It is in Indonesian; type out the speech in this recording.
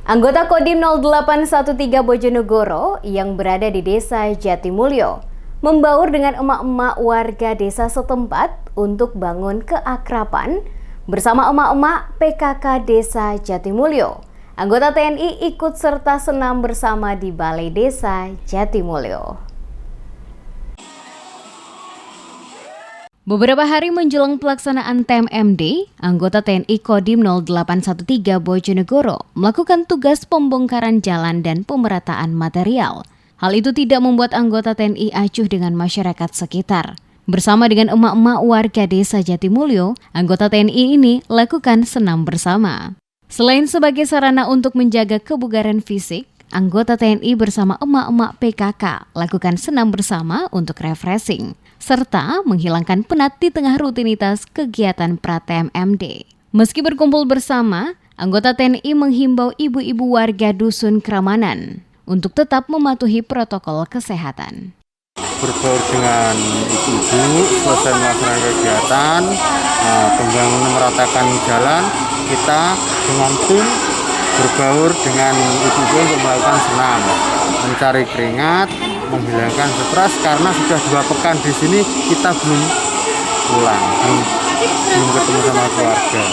Anggota Kodim 0813 Bojonegoro yang berada di Desa Jatimulyo membaur dengan emak-emak warga desa setempat untuk bangun keakraban bersama emak-emak PKK Desa Jatimulyo. Anggota TNI ikut serta senam bersama di Balai Desa Jatimulyo. Beberapa hari menjelang pelaksanaan TMMD, anggota TNI Kodim 0813 Bojonegoro melakukan tugas pembongkaran jalan dan pemerataan material. Hal itu tidak membuat anggota TNI acuh dengan masyarakat sekitar. Bersama dengan emak-emak warga desa Jatimulyo, anggota TNI ini lakukan senam bersama. Selain sebagai sarana untuk menjaga kebugaran fisik, anggota TNI bersama emak-emak PKK lakukan senam bersama untuk refreshing, serta menghilangkan penat di tengah rutinitas kegiatan pra-TMMD. Meski berkumpul bersama, anggota TNI menghimbau ibu-ibu warga Dusun Kramanan untuk tetap mematuhi protokol kesehatan. Berbaur dengan ibu-ibu, selesai melaksanakan kegiatan, pembangunan meratakan jalan, kita dengan tim berbaur dengan ibu-ibu untuk melakukan senam, mencari keringat, menghilangkan stres karena sudah 2 pekan di sini kita belum pulang, belum ketemu sama keluarga.